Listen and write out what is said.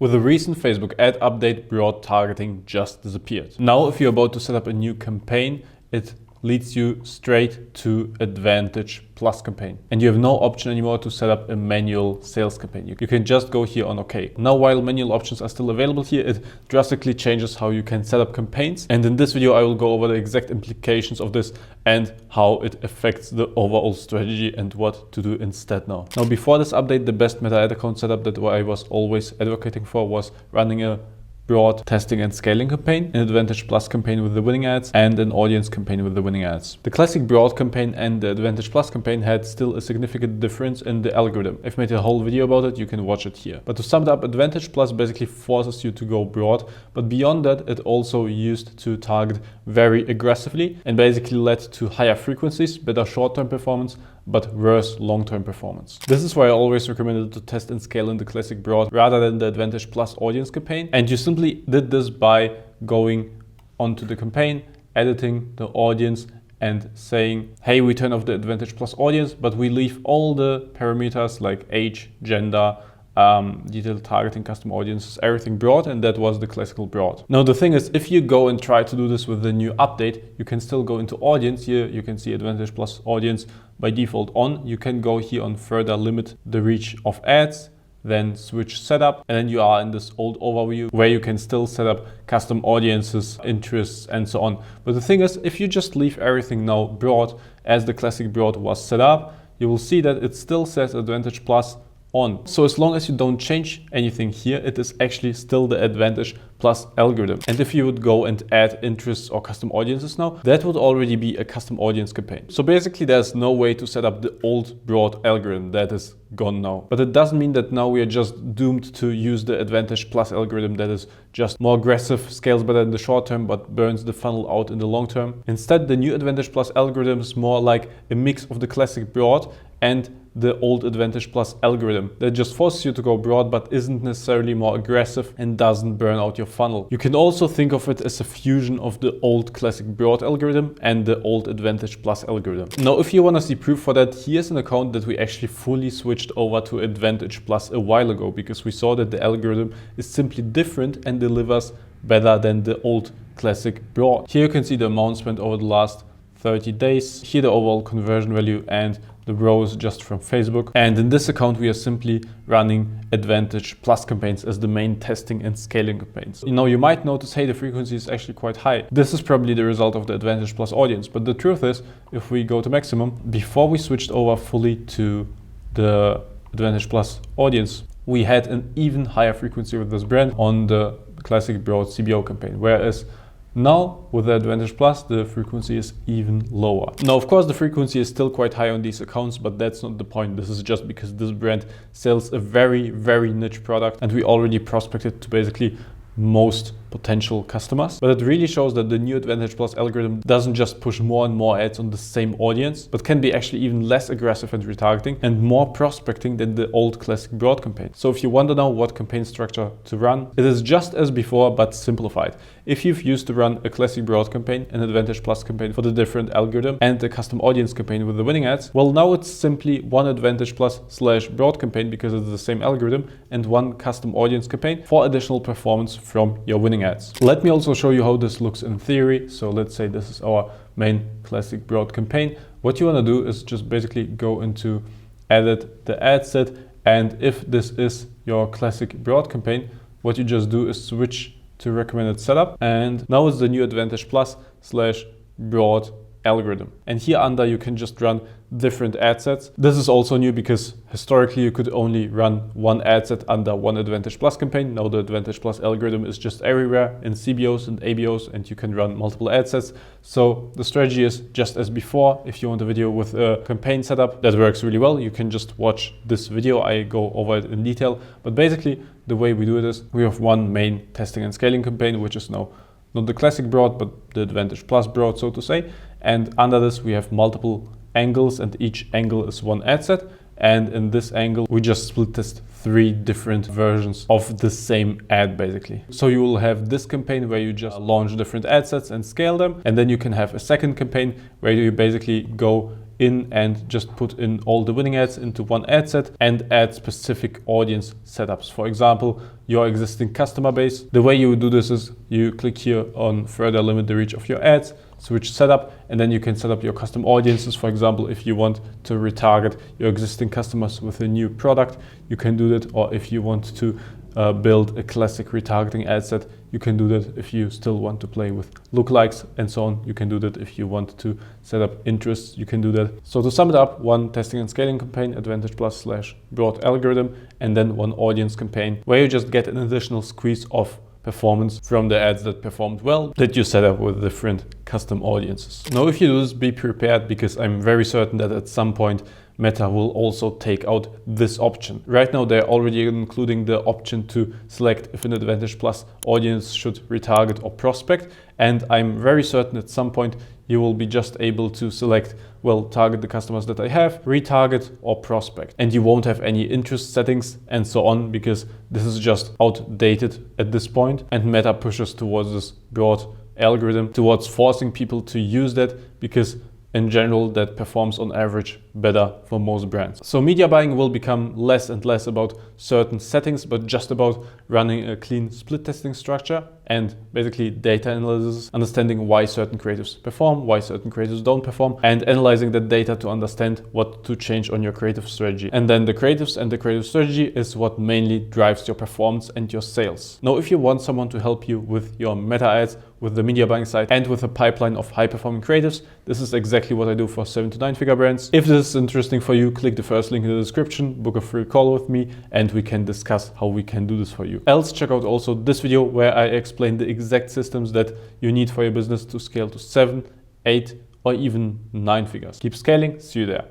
With the recent Facebook ad update, broad targeting just disappeared. Now, if you're about to set up a new campaign, it leads you straight to Advantage Plus campaign. And you have no option anymore to set up a manual sales campaign. You can just go here on OK. Now, while manual options are still available here, it drastically changes how you can set up campaigns. And in this video, I will go over the exact implications of this and how it affects the overall strategy and what to do instead now. Now, before this update, the best meta ad account setup that I was always advocating for was running a broad testing and scaling campaign, an Advantage Plus campaign with the winning ads, and an audience campaign with the winning ads. The classic broad campaign and the Advantage Plus campaign had still a significant difference in the algorithm. I've made a whole video about it, you can watch it here. But to sum it up, Advantage Plus basically forces you to go broad, but beyond that, it also used to target very aggressively and basically led to higher frequencies, better short-term performance, but worse long-term performance. This is why I always recommended to test and scale in the classic broad rather than the Advantage Plus audience campaign. And you simply did this by going onto the campaign, editing the audience and saying, hey, we turn off the Advantage Plus audience, but we leave all the parameters like age, gender, detailed targeting, custom audiences, everything broad, and that was the classical broad. Now the thing is, if you go and try to do this with the new update, you can still go into audience. Here you can see Advantage Plus audience by default on. You can go here on further limit the reach of ads, then switch setup, and then you are in this old overview where you can still set up custom audiences, interests, and so on. But the thing is, if you just leave everything now broad as the classic broad was set up, you will see that it still says Advantage Plus on. So as long as you don't change anything here, it is actually still the Advantage Plus algorithm. And if you would go and add interests or custom audiences now, that would already be a custom audience campaign. So basically there's no way to set up the old broad algorithm. That is gone now. But it doesn't mean that now we are just doomed to use the Advantage Plus algorithm that is just more aggressive, scales better in the short term, but burns the funnel out in the long term. Instead, the new Advantage Plus algorithm is more like a mix of the classic broad and the old Advantage Plus algorithm that just forces you to go broad but isn't necessarily more aggressive and doesn't burn out your funnel. You can also think of it as a fusion of the old classic broad algorithm and the old Advantage Plus algorithm. Now, if you want to see proof for that, here's an account that we actually fully switched over to Advantage Plus a while ago because we saw that the algorithm is simply different and delivers better than the old classic broad. Here you can see the amount spent over the last 30 days. Here the overall conversion value and the rows just from Facebook. And in this account, we are simply running Advantage Plus campaigns as the main testing and scaling campaigns. You know, you might notice, hey, the frequency is actually quite high. This is probably the result of the Advantage Plus audience. But the truth is, if we go to maximum, before we switched over fully to the Advantage Plus audience, we had an even higher frequency with this brand on the classic broad CBO campaign. Whereas now, with the Advantage Plus, the frequency is even lower. Now, of course, the frequency is still quite high on these accounts, but that's not the point. This is just because this brand sells a very, very niche product and we already prospected to basically most potential customers. But it really shows that the new Advantage Plus algorithm doesn't just push more and more ads on the same audience, but can be actually even less aggressive at retargeting and more prospecting than the old classic broad campaign. So if you wonder now what campaign structure to run, it is just as before, but simplified. If you've used to run a classic broad campaign, an Advantage Plus campaign for the different algorithm, and a custom audience campaign with the winning ads, well, now it's simply one Advantage Plus / broad campaign because it's the same algorithm, and one custom audience campaign for additional performance from your winning ads. Let me also show you how this looks in theory. So let's say this is our main classic broad campaign. What you want to do is just basically go into edit the ad set, and if this is your classic broad campaign, what you just do is switch to recommended setup, and now it's the new Advantage Plus / broad algorithm. And here under you can just run different ad sets. This is also new because historically you could only run one ad set under one Advantage Plus campaign. Now the Advantage Plus algorithm is just everywhere in CBOs and ABOs, and you can run multiple ad sets. So the strategy is just as before. If you want a video with a campaign setup that works really well, you can just watch this video. I go over it in detail, but basically the way we do it is we have one main testing and scaling campaign, which is now not the classic broad, but the Advantage Plus broad, so to say. And under this, we have multiple angles, and each angle is one ad set. And in this angle, we just split test 3 different versions of the same ad, basically. So you will have this campaign where you just launch different ad sets and scale them. And then you can have a second campaign where you basically go in and just put in all the winning ads into one ad set and add specific audience setups. For example, your existing customer base. The way you would do this is you click here on further limit the reach of your ads, switch setup, and then you can set up your custom audiences. For example, if you want to retarget your existing customers with a new product, you can do that. Or if you want to build a classic retargeting ad set, you can do that. If you still want to play with lookalikes and so on, you can do that. If you want to set up interests, you can do that. So to sum it up, one testing and scaling campaign, Advantage Plus / broad algorithm, and then one audience campaign where you just get an additional squeeze of performance from the ads that performed well that you set up with different custom audiences. Now, if you do this, be prepared, because I'm very certain that at some point Meta will also take out this option. Right now, they're already including the option to select if an Advantage Plus audience should retarget or prospect. And I'm very certain at some point you will be just able to select, well, target the customers that I have, retarget or prospect. And you won't have any interest settings and so on, because this is just outdated at this point. And Meta pushes towards this broad algorithm, towards forcing people to use that, because in general, that performs on average better for most brands. So media buying will become less and less about certain settings, but just about running a clean split testing structure and basically data analysis, understanding why certain creatives perform, why certain creatives don't perform, and analyzing that data to understand what to change on your creative strategy. And then the creatives and the creative strategy is what mainly drives your performance and your sales. Now, if you want someone to help you with your meta ads, with the media buying side, and with a pipeline of high performing creatives, this is exactly what I do for 7 to 9 figure brands. If this is interesting for you, click the first link in the description, book a free call with me, and we can discuss how we can do this for you. Else, check out also this video where I explain the exact systems that you need for your business to scale to 7, 8, or even 9 figures. Keep scaling. See you there.